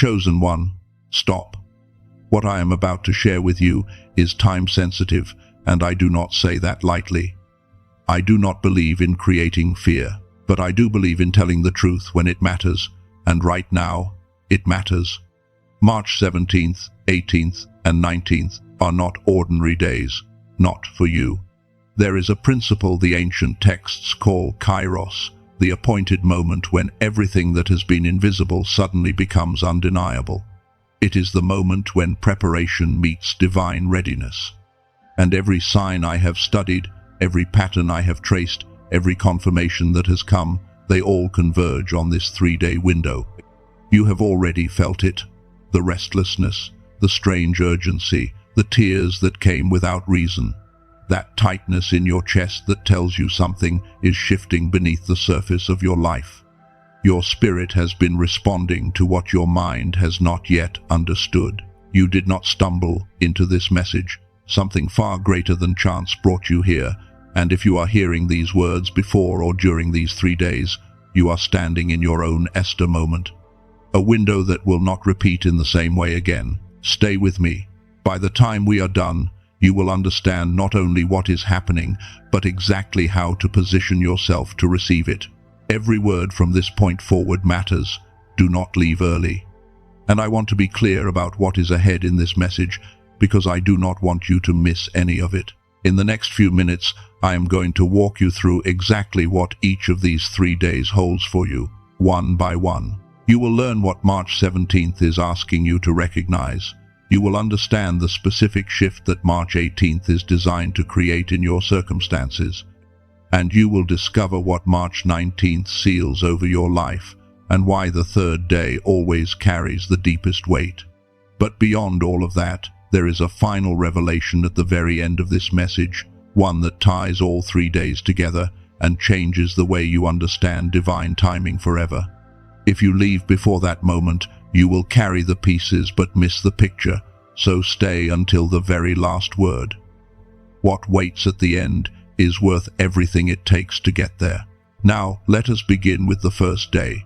Chosen one, stop. What I am about to share with you is time-sensitive, and I do not say that lightly. I do not believe in creating fear, but I do believe in telling the truth when it matters, and right now, it matters. March 17th, 18th, and 19th are not ordinary days, not for you. There is a principle the ancient texts call kairos, the appointed moment when everything that has been invisible suddenly becomes undeniable. It is the moment when preparation meets divine readiness. And every sign I have studied, every pattern I have traced, every confirmation that has come, they all converge on this 3-day window. You have already felt it, the restlessness, the strange urgency, the tears that came without reason. That tightness in your chest that tells you something is shifting beneath the surface of your life. Your spirit has been responding to what your mind has not yet understood. You did not stumble into this message. Something far greater than chance brought you here, and if you are hearing these words before or during these 3 days, you are standing in your own Esther moment. A window that will not repeat in the same way again. Stay with me. By the time we are done, you will understand not only what is happening, but exactly how to position yourself to receive it. Every word from this point forward matters. Do not leave early. And I want to be clear about what is ahead in this message, because I do not want you to miss any of it. In the next few minutes, I am going to walk you through exactly what each of these 3 days holds for you, one by one. You will learn what March 17th is asking you to recognize. You will understand the specific shift that March 18th is designed to create in your circumstances. And you will discover what March 19th seals over your life, and why the 3rd day always carries the deepest weight. But beyond all of that, there is a final revelation at the very end of this message, one that ties all 3 days together and changes the way you understand divine timing forever. If you leave before that moment, you will carry the pieces but miss the picture, so stay until the very last word. What waits at the end is worth everything it takes to get there. Now, let us begin with the first day,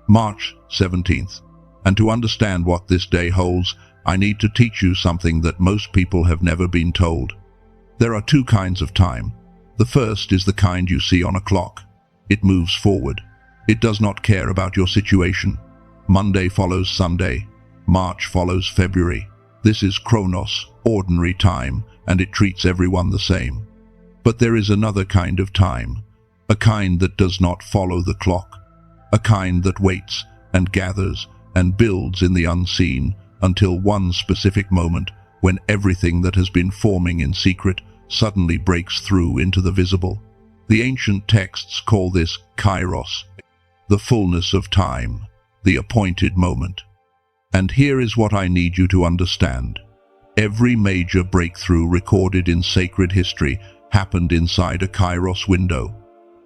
March 17th. And to understand what this day holds, I need to teach you something that most people have never been told. There are 2 kinds of time. The first is the kind you see on a clock. It moves forward. It does not care about your situation. Monday follows Sunday. March follows February. This is Chronos, ordinary time, and it treats everyone the same. But there is another kind of time, a kind that does not follow the clock, a kind that waits and gathers and builds in the unseen until one specific moment when everything that has been forming in secret suddenly breaks through into the visible. The ancient texts call this kairos, the fullness of time, the appointed moment. And here is what I need you to understand. Every major breakthrough recorded in sacred history happened inside a kairos window.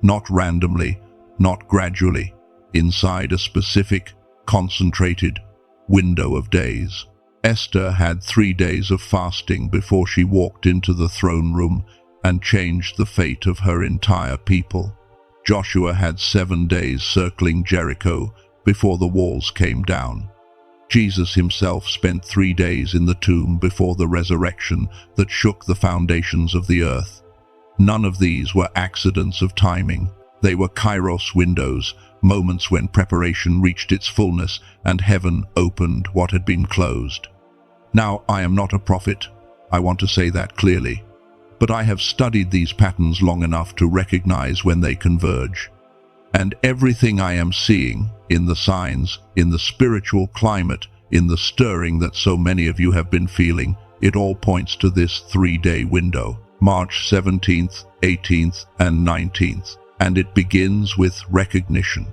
Not randomly, not gradually, inside a specific, concentrated window of days. Esther had 3 days of fasting before she walked into the throne room and changed the fate of her entire people. Joshua had 7 days circling Jericho before the walls came down. Jesus himself spent 3 days in the tomb before the resurrection that shook the foundations of the earth. None of these were accidents of timing. They were kairos windows, moments when preparation reached its fullness and heaven opened what had been closed. Now, I am not a prophet. I want to say that clearly. But I have studied these patterns long enough to recognize when they converge. And everything I am seeing, in the signs, in the spiritual climate, in the stirring that so many of you have been feeling, it all points to this 3-day window, March 17th, 18th, and 19th. And it begins with recognition.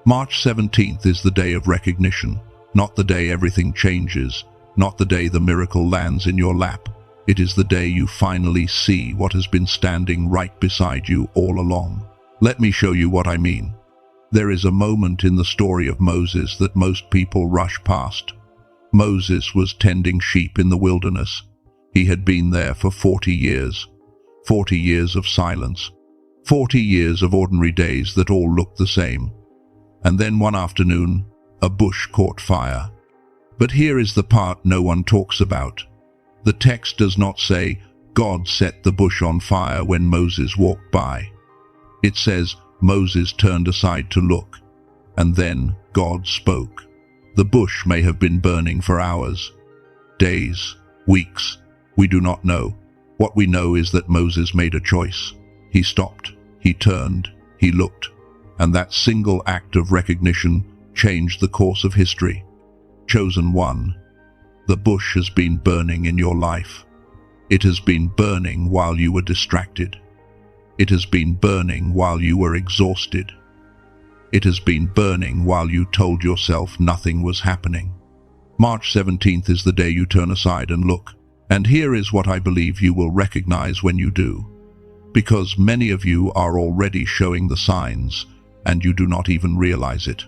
March 17th is the day of recognition, not the day everything changes, not the day the miracle lands in your lap. It is the day you finally see what has been standing right beside you all along. Let me show you what I mean. There is a moment in the story of Moses that most people rush past. Moses was tending sheep in the wilderness. He had been there for 40 years. 40 years of silence. 40 years of ordinary days that all looked the same. And then one afternoon, a bush caught fire. But here is the part no one talks about. The text does not say, God set the bush on fire when Moses walked by. It says, Moses turned aside to look, and then God spoke. The bush may have been burning for hours, days, weeks. We do not know. What we know is that Moses made a choice. He stopped, he turned, he looked, and that single act of recognition changed the course of history. Chosen one, the bush has been burning in your life. It has been burning while you were distracted. It has been burning while you were exhausted. It has been burning while you told yourself nothing was happening. March 17th is the day you turn aside and look. And here is what I believe you will recognize when you do. Because many of you are already showing the signs, and you do not even realize it.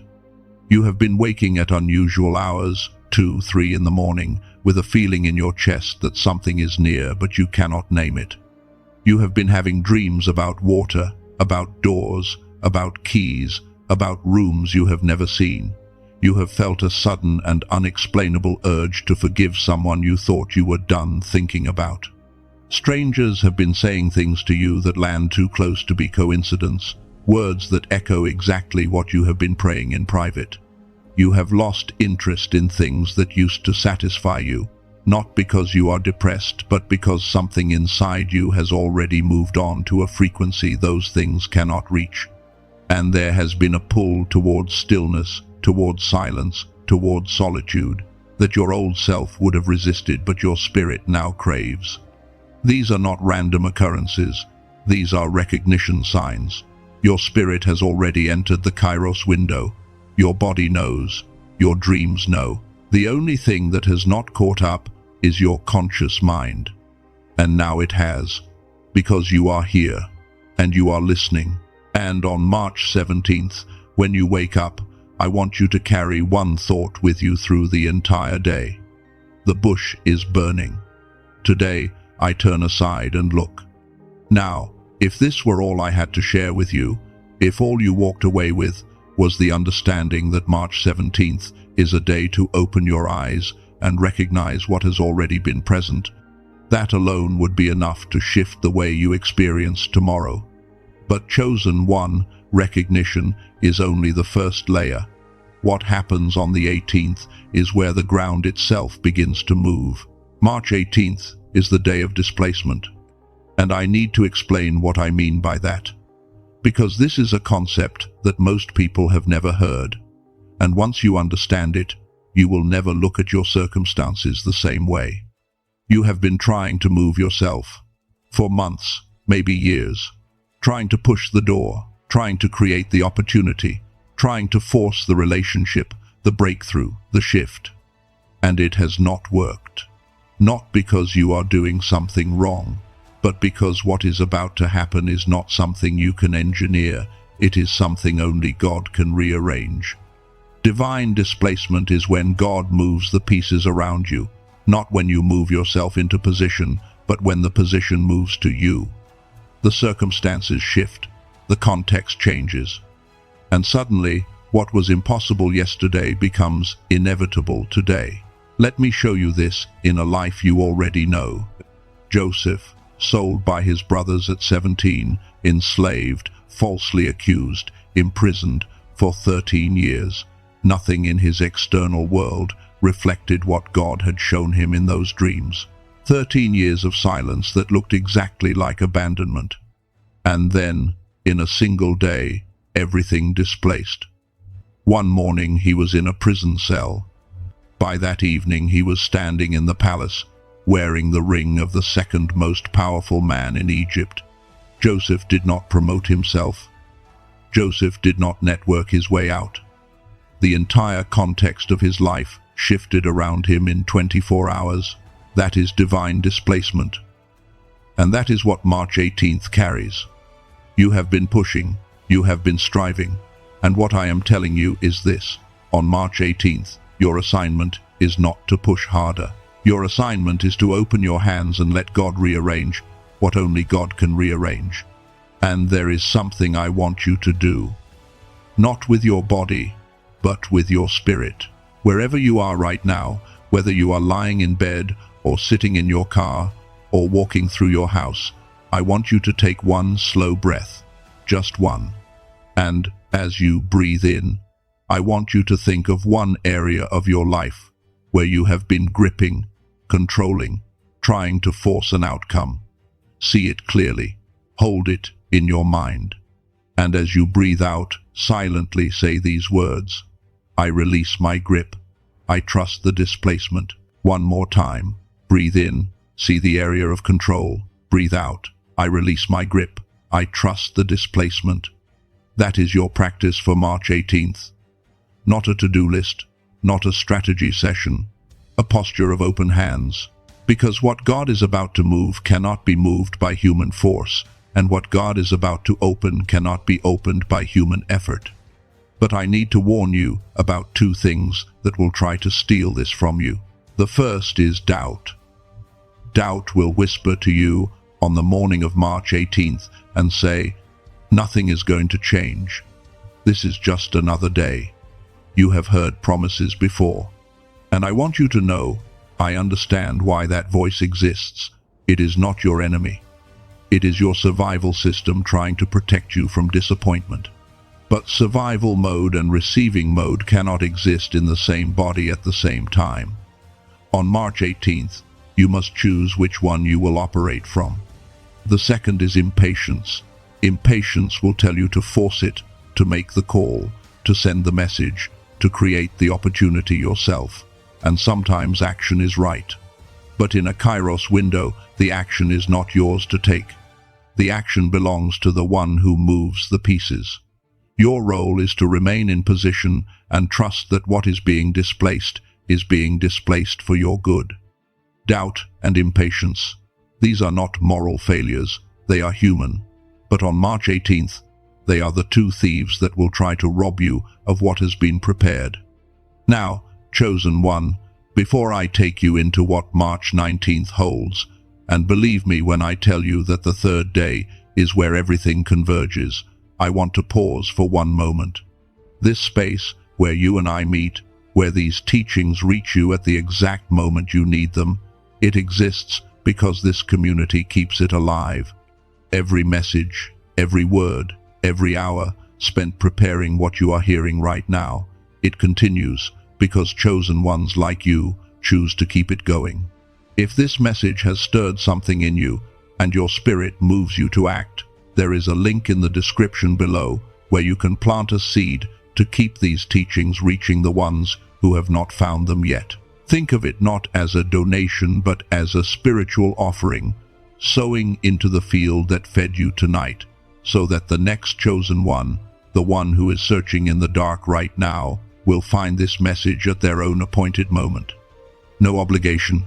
You have been waking at unusual hours, 2, 3 in the morning, with a feeling in your chest that something is near, but you cannot name it. You have been having dreams about water, about doors, about keys, about rooms you have never seen. You have felt a sudden and unexplainable urge to forgive someone you thought you were done thinking about. Strangers have been saying things to you that land too close to be coincidence, words that echo exactly what you have been praying in private. You have lost interest in things that used to satisfy you, not because you are depressed, but because something inside you has already moved on to a frequency those things cannot reach. And there has been a pull towards stillness, towards silence, towards solitude, that your old self would have resisted but your spirit now craves. These are not random occurrences. These are recognition signs. Your spirit has already entered the Kairos window. Your body knows. Your dreams know. The only thing that has not caught up is your conscious mind. And now it has, because you are here, and you are listening. And on March 17th, when you wake up, I want you to carry one thought with you through the entire day. The bush is burning. Today, I turn aside and look. Now, if this were all I had to share with you, if all you walked away with was the understanding that March 17th is a day to open your eyes and recognize what has already been present, that alone would be enough to shift the way you experience tomorrow. But chosen one, recognition, is only the first layer. What happens on the 18th is where the ground itself begins to move. March 18th is the day of displacement. And I need to explain what I mean by that. Because this is a concept that most people have never heard. And once you understand it, you will never look at your circumstances the same way. You have been trying to move yourself for months, maybe years, trying to push the door, trying to create the opportunity, trying to force the relationship, the breakthrough, the shift. And it has not worked. Not because you are doing something wrong, but because what is about to happen is not something you can engineer. It is something only God can rearrange. Divine displacement is when God moves the pieces around you, not when you move yourself into position, but when the position moves to you. The circumstances shift, the context changes, and suddenly what was impossible yesterday becomes inevitable today. Let me show you this in a life you already know. Joseph, sold by his brothers at 17, enslaved, falsely accused, imprisoned for 13 years. Nothing in his external world reflected what God had shown him in those dreams. 13 years of silence that looked exactly like abandonment. And then, in a single day, everything displaced. One morning he was in a prison cell. By that evening he was standing in the palace, wearing the ring of the second most powerful man in Egypt. Joseph did not promote himself. Joseph did not network his way out. The entire context of his life shifted around him in 24 hours. That is divine displacement. And that is what March 18th carries. You have been pushing, you have been striving, and what I am telling you is this. On March 18th, your assignment is not to push harder. Your assignment is to open your hands and let God rearrange what only God can rearrange. And there is something I want you to do. Not with your body, but with your spirit. Wherever you are right now, whether you are lying in bed or sitting in your car or walking through your house, I want you to take one slow breath, just one. And as you breathe in, I want you to think of one area of your life where you have been gripping, controlling, trying to force an outcome. See it clearly. Hold it in your mind. And as you breathe out, silently say these words: I release my grip. I trust the displacement. One more time. Breathe in. See the area of control. Breathe out. I release my grip. I trust the displacement. That is your practice for March 18th. Not a to-do list, not a strategy session, a posture of open hands. Because what God is about to move cannot be moved by human force, and what God is about to open cannot be opened by human effort. But I need to warn you about two things that will try to steal this from you. The first is doubt. Doubt will whisper to you on the morning of March 18th and say, nothing is going to change. This is just another day. You have heard promises before. And I want you to know, I understand why that voice exists. It is not your enemy. It is your survival system trying to protect you from disappointment. But survival mode and receiving mode cannot exist in the same body at the same time. On March 18th, you must choose which one you will operate from. The second is impatience. Impatience will tell you to force it, to make the call, to send the message, to create the opportunity yourself. And sometimes action is right. But in a Kairos window, the action is not yours to take. The action belongs to the one who moves the pieces. Your role is to remain in position and trust that what is being displaced for your good. Doubt and impatience. These are not moral failures, they are human. But on March 18th, they are the two thieves that will try to rob you of what has been prepared. Now, chosen one, before I take you into what March 19th holds, and believe me when I tell you that the third day is where everything converges, I want to pause for one moment. This space, where you and I meet, where these teachings reach you at the exact moment you need them, it exists because this community keeps it alive. Every message, every word, every hour spent preparing what you are hearing right now, it continues because chosen ones like you choose to keep it going. If this message has stirred something in you and your spirit moves you to act, there is a link in the description below where you can plant a seed to keep these teachings reaching the ones who have not found them yet. Think of it not as a donation but as a spiritual offering, sowing into the field that fed you tonight, so that the next chosen one, the one who is searching in the dark right now, will find this message at their own appointed moment. No obligation,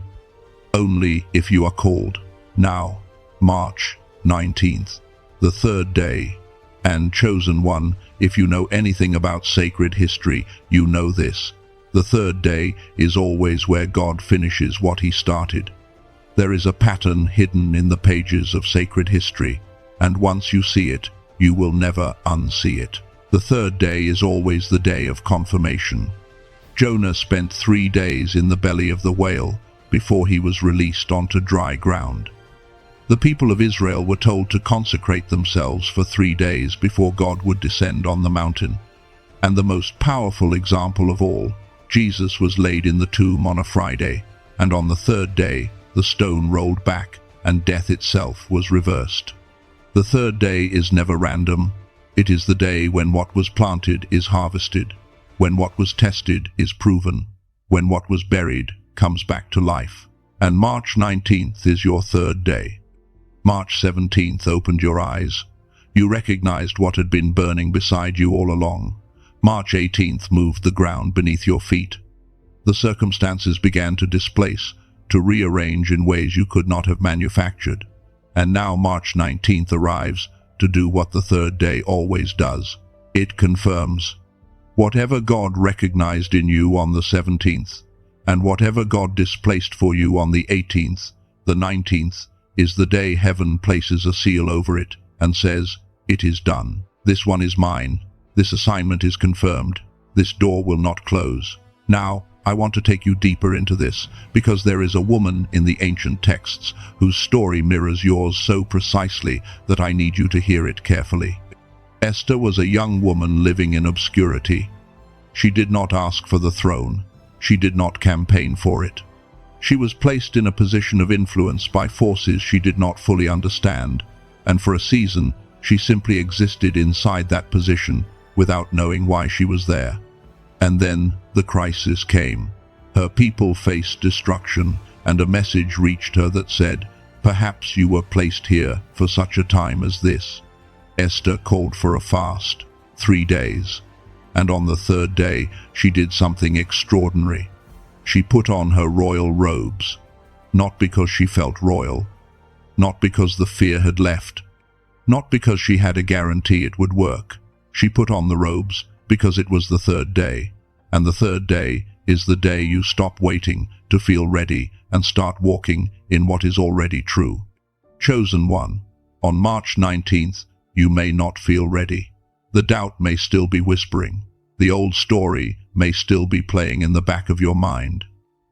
only if you are called. Now, March 19th, the third day, and chosen one, if you know anything about sacred history, you know this. The third day is always where God finishes what he started. There is a pattern hidden in the pages of sacred history, and once you see it, you will never unsee it. The third day is always the day of confirmation. Jonah spent 3 days in the belly of the whale before he was released onto dry ground. The people of Israel were told to consecrate themselves for 3 days before God would descend on the mountain. And the most powerful example of all, Jesus was laid in the tomb on a Friday, and on the third day, the stone rolled back, and death itself was reversed. The third day is never random. It is the day when what was planted is harvested, when what was tested is proven, when what was buried comes back to life. And March 19th is your third day. March 17th opened your eyes. You recognized what had been burning beside you all along. March 18th moved the ground beneath your feet. The circumstances began to displace, to rearrange in ways you could not have manufactured. And now March 19th arrives to do what the third day always does. It confirms. Whatever God recognized in you on the 17th, and whatever God displaced for you on the 18th, the 19th, is the day heaven places a seal over it and says, "It is done. This one is mine. This assignment is confirmed. This door will not close." Now, I want to take you deeper into this, because there is a woman in the ancient texts whose story mirrors yours so precisely that I need you to hear it carefully. Esther was a young woman living in obscurity. She did not ask for the throne. She did not campaign for it. She was placed in a position of influence by forces she did not fully understand, and for a season, she simply existed inside that position without knowing why she was there. And then the crisis came. Her people faced destruction, and a message reached her that said, "Perhaps you were placed here for such a time as this." Esther called for a fast, 3 days, and on the third day she did something extraordinary. She put on her royal robes, not because she felt royal, not because the fear had left, not because she had a guarantee it would work. She put on the robes because it was the third day, and the third day is the day you stop waiting to feel ready and start walking in what is already true. Chosen one, on March 19th, you may not feel ready. The doubt may still be whispering. The old story may still be playing in the back of your mind.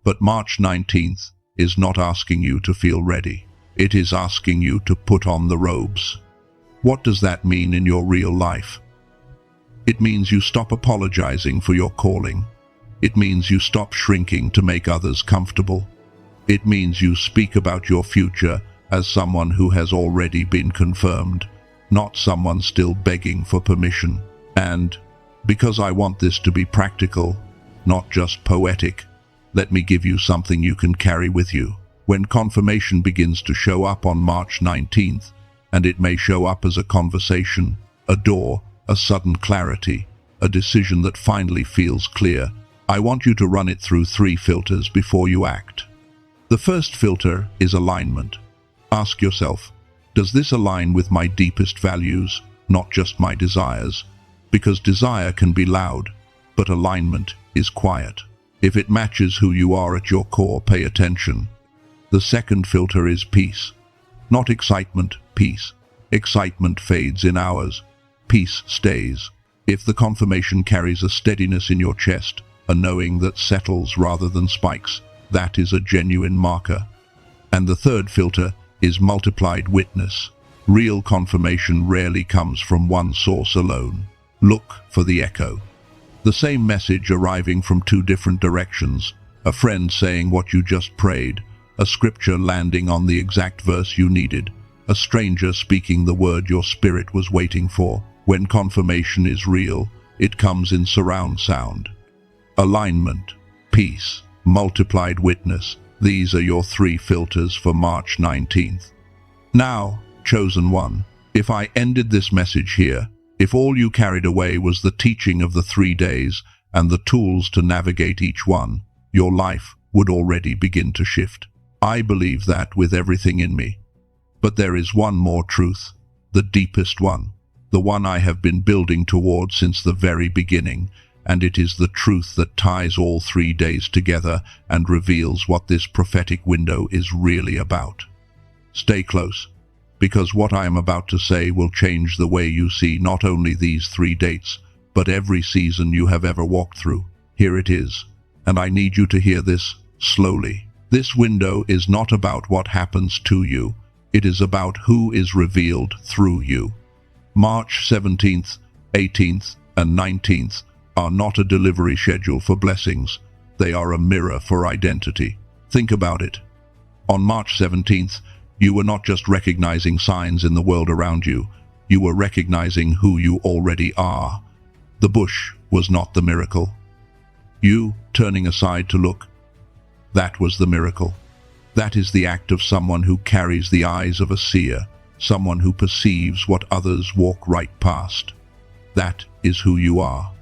But March 19th is not asking you to feel ready. It is asking you to put on the robes. What does that mean in your real life? It means you stop apologizing for your calling. It means you stop shrinking to make others comfortable. It means you speak about your future as someone who has already been confirmed, not someone still begging for permission. And because I want this to be practical, not just poetic, let me give you something you can carry with you. When confirmation begins to show up on March 19th, and it may show up as a conversation, a door, a sudden clarity, a decision that finally feels clear, I want you to run it through 3 filters before you act. The first filter is alignment. Ask yourself, does this align with my deepest values, not just my desires? Because desire can be loud, but alignment is quiet. If it matches who you are at your core, pay attention. The second filter is peace. Not excitement, peace. Excitement fades in hours. Peace stays. If the confirmation carries a steadiness in your chest, a knowing that settles rather than spikes, that is a genuine marker. And the third filter is multiplied witness. Real confirmation rarely comes from one source alone. Look for the echo. The same message arriving from 2 different directions, a friend saying what you just prayed, a scripture landing on the exact verse you needed, a stranger speaking the word your spirit was waiting for. When confirmation is real, it comes in surround sound. Alignment, peace, multiplied witness. These are your 3 filters for March 19th. Now, chosen one, if I ended this message here, if all you carried away was the teaching of the 3 days and the tools to navigate each one, your life would already begin to shift. I believe that with everything in me. But there is one more truth, the deepest one, the one I have been building towards since the very beginning, and it is the truth that ties all 3 days together and reveals what this prophetic window is really about. Stay close, because what I am about to say will change the way you see not only these 3 dates, but every season you have ever walked through. Here it is, and I need you to hear this slowly. This window is not about what happens to you, it is about who is revealed through you. March 17th, 18th, and 19th are not a delivery schedule for blessings, they are a mirror for identity. Think about it. On March 17th, you were not just recognizing signs in the world around you, you were recognizing who you already are. The bush was not the miracle. You, turning aside to look, that was the miracle. That is the act of someone who carries the eyes of a seer, someone who perceives what others walk right past. That is who you are.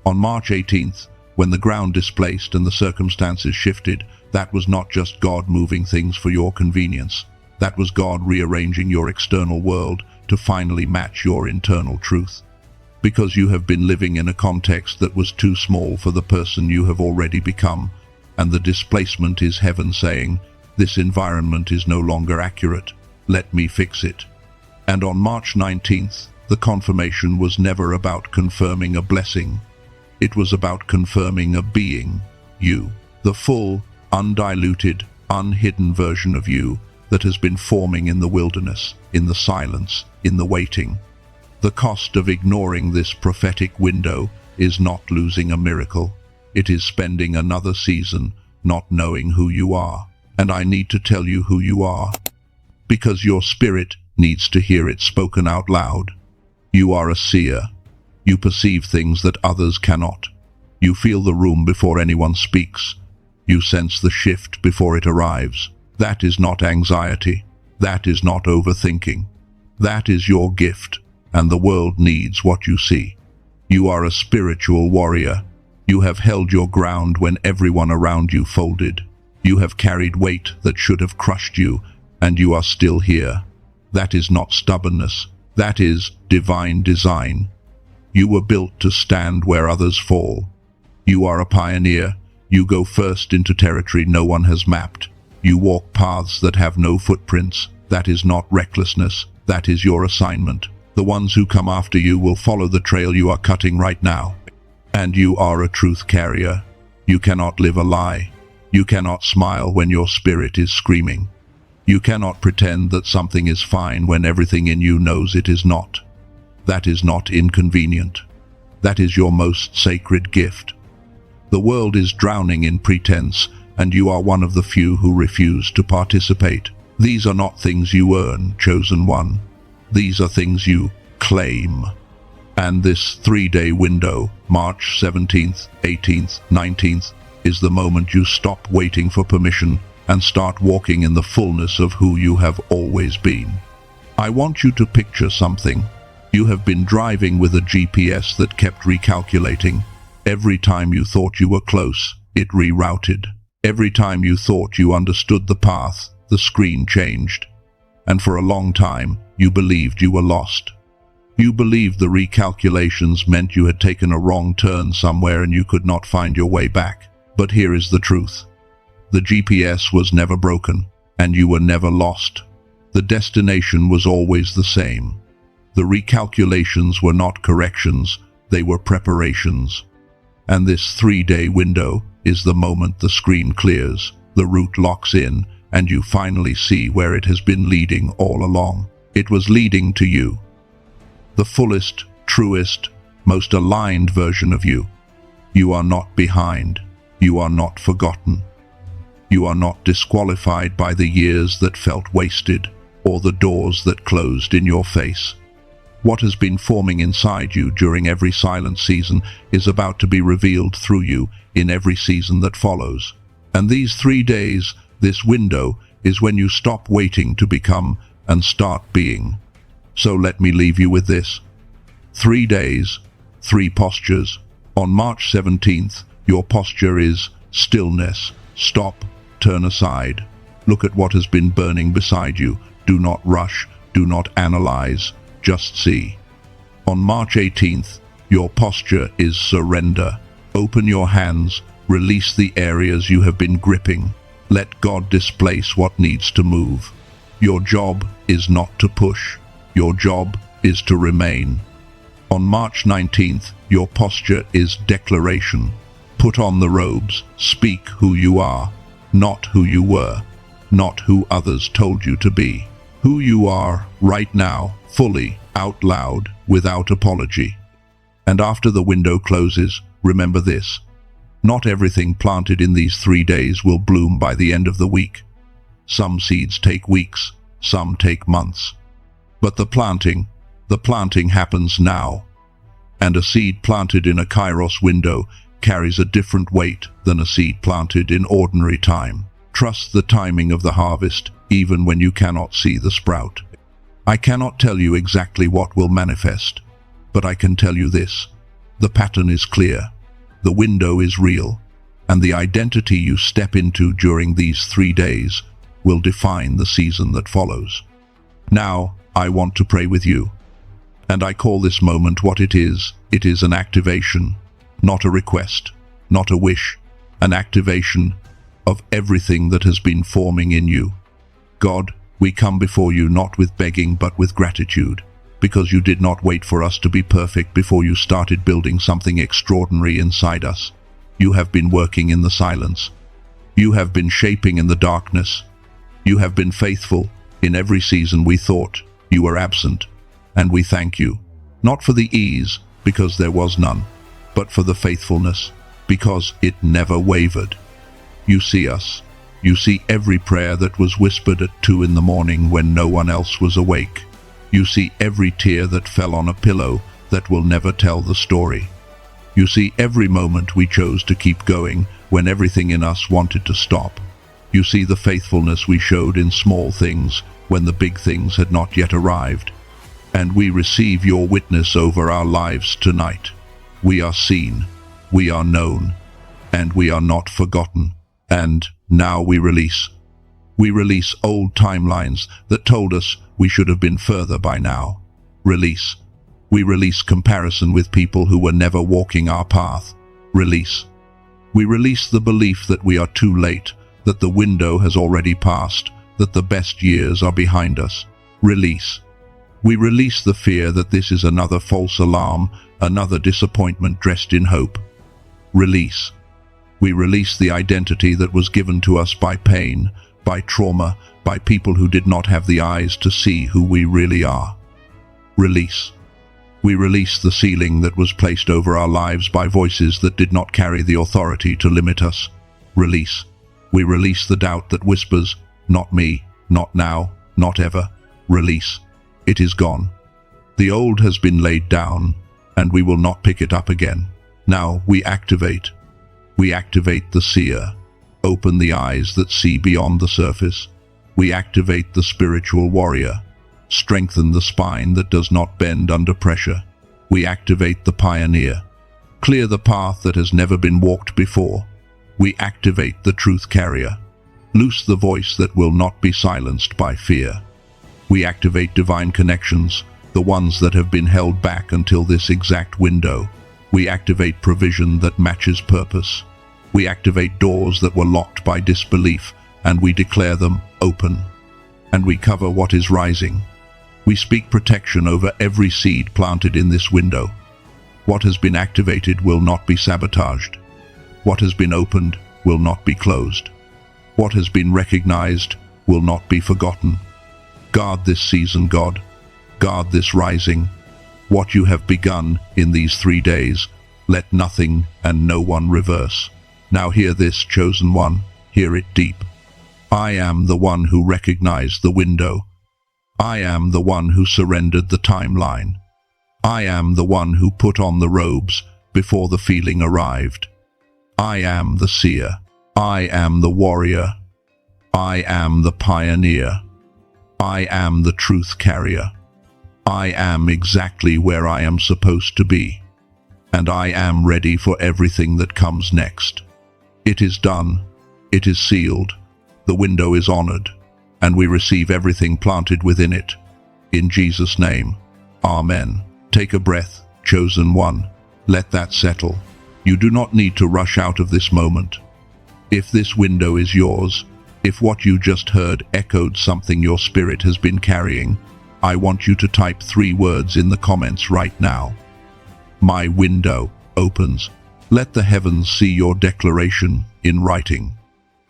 On March 18th, when the ground displaced and the circumstances shifted, that was not just God moving things for your convenience. That was God rearranging your external world to finally match your internal truth. Because you have been living in a context that was too small for the person you have already become, and the displacement is heaven saying, this environment is no longer accurate, let me fix it. And on March 19th, the confirmation was never about confirming a blessing. It was about confirming a being. you, the full, undiluted, unhidden version of you that has been forming in the wilderness, in the silence, in the waiting. The cost of ignoring this prophetic window is not losing a miracle. It is spending another season not knowing who you are. And I need to tell you who you are, because your spirit needs to hear it spoken out loud. You are a seer. You perceive things that others cannot. You feel the room before anyone speaks. You sense the shift before it arrives. That is not anxiety. That is not overthinking. That is your gift, and the world needs what you see. You are a spiritual warrior. You have held your ground when everyone around you folded. You have carried weight that should have crushed you, and you are still here. That is not stubbornness. That is divine design. You were built to stand where others fall. You are a pioneer. You go first into territory no one has mapped. You walk paths that have no footprints. That is not recklessness. That is your assignment. The ones who come after you will follow the trail you are cutting right now. And you are a truth carrier. You cannot live a lie. You cannot smile when your spirit is screaming. You cannot pretend that something is fine when everything in you knows it is not. That is not inconvenient. That is your most sacred gift. The world is drowning in pretense, and you are one of the few who refuse to participate. These are not things you earn, chosen one. These are things you claim. And this 3-day window, March 17th, 18th, 19th, is the moment you stop waiting for permission and start walking in the fullness of who you have always been. I want you to picture something. You have been driving with a GPS that kept recalculating. Every time you thought you were close, it rerouted. Every time you thought you understood the path, the screen changed. And for a long time, you believed you were lost. You believed the recalculations meant you had taken a wrong turn somewhere and you could not find your way back. But here is the truth. The GPS was never broken, and you were never lost. The destination was always the same. The recalculations were not corrections, they were preparations. And this 3-day window is the moment the screen clears, the route locks in, and you finally see where it has been leading all along. It was leading to you. The fullest, truest, most aligned version of you. You are not behind. You are not forgotten. You are not disqualified by the years that felt wasted or the doors that closed in your face. What has been forming inside you during every silent season is about to be revealed through you in every season that follows. And these 3 days, this window, is when you stop waiting to become and start being. So let me leave you with this. 3 days, 3 postures. On March 17th, your posture is stillness. Stop, turn aside. Look at what has been burning beside you. Do not rush, do not analyze, just see. On March 18th, your posture is surrender. Open your hands, release the areas you have been gripping. Let God displace what needs to move. Your job is not to push. Your job is to remain. On March 19th, your posture is declaration. Put on the robes, speak who you are, not who you were, not who others told you to be. Who you are right now, fully, out loud, without apology. And after the window closes, remember this. Not everything planted in these 3 days will bloom by the end of the week. Some seeds take weeks, some take months. But the planting happens now. And a seed planted in a Kairos window carries a different weight than a seed planted in ordinary time. Trust the timing of the harvest, even when you cannot see the sprout. I cannot tell you exactly what will manifest, but I can tell you this. The pattern is clear. The window is real, and the identity you step into during these 3 days will define the season that follows. Now, I want to pray with you. And I call this moment what it is. It is an activation, not a request, not a wish, an activation of everything that has been forming in you. God, we come before you not with begging but with gratitude, because you did not wait for us to be perfect before you started building something extraordinary inside us. You have been working in the silence. You have been shaping in the darkness. You have been faithful. In every season we thought you were absent, and we thank you, not for the ease, because there was none, but for the faithfulness, because it never wavered. You see us. You see every prayer that was whispered at 2 in the morning when no one else was awake. You see every tear that fell on a pillow that will never tell the story. You see every moment we chose to keep going when everything in us wanted to stop. You see the faithfulness we showed in small things when the big things had not yet arrived. And we receive your witness over our lives tonight. We are seen, we are known, and we are not forgotten. And now we release. We release old timelines that told us we should have been further by now. Release. We release comparison with people who were never walking our path. Release. We release the belief that we are too late, that the window has already passed, that the best years are behind us. Release. We release the fear that this is another false alarm, another disappointment dressed in hope. Release. We release the identity that was given to us by pain, by trauma, by people who did not have the eyes to see who we really are. Release. We release the ceiling that was placed over our lives by voices that did not carry the authority to limit us. Release. We release the doubt that whispers, "Not me, not now, not ever." Release. It is gone. The old has been laid down, and we will not pick it up again. Now we activate. We activate the seer. Open the eyes that see beyond the surface. We activate the spiritual warrior. Strengthen the spine that does not bend under pressure. We activate the pioneer. Clear the path that has never been walked before. We activate the truth carrier. Loose the voice that will not be silenced by fear. We activate divine connections, the ones that have been held back until this exact window. We activate provision that matches purpose. We activate doors that were locked by disbelief, and we declare them open. And we cover what is rising. We speak protection over every seed planted in this window. What has been activated will not be sabotaged. What has been opened will not be closed. What has been recognized will not be forgotten. Guard this season, God. Guard this rising. What you have begun in these 3 days, let nothing and no one reverse. Now hear this, chosen one. Hear it deep. I am the one who recognized the window. I am the one who surrendered the timeline. I am the one who put on the robes before the feeling arrived. I am the seer. I am the warrior. I am the pioneer. I am the truth carrier. I am exactly where I am supposed to be. And I am ready for everything that comes next. It is done. It is sealed. The window is honored. And we receive everything planted within it. In Jesus' name. Amen. Take a breath, chosen one. Let that settle. You do not need to rush out of this moment. If this window is yours, if what you just heard echoed something your spirit has been carrying, I want you to type 3 words in the comments right now. My window opens. Let the heavens see your declaration in writing.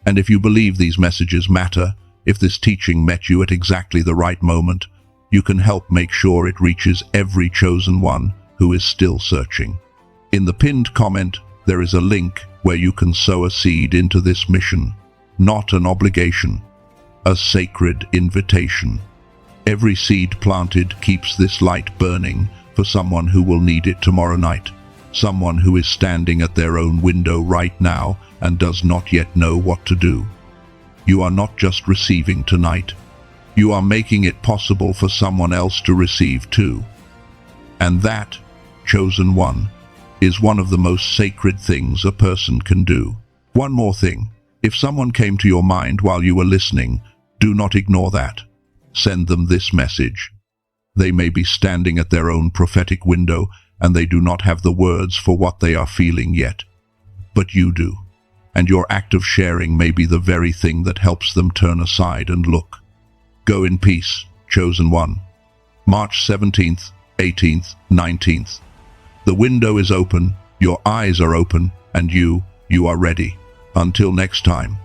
And if you believe these messages matter, if this teaching met you at exactly the right moment, you can help make sure it reaches every chosen one who is still searching. In the pinned comment, there is a link where you can sow a seed into this mission. Not an obligation, a sacred invitation. Every seed planted keeps this light burning for someone who will need it tomorrow night, someone who is standing at their own window right now and does not yet know what to do. You are not just receiving tonight, you are making it possible for someone else to receive too. And that, chosen one, is one of the most sacred things a person can do. One more thing. If someone came to your mind while you were listening, do not ignore that. Send them this message. They may be standing at their own prophetic window and they do not have the words for what they are feeling yet. But you do. And your act of sharing may be the very thing that helps them turn aside and look. Go in peace, chosen one. March 17th, 18th, 19th. The window is open, your eyes are open, and you, you are ready. Until next time.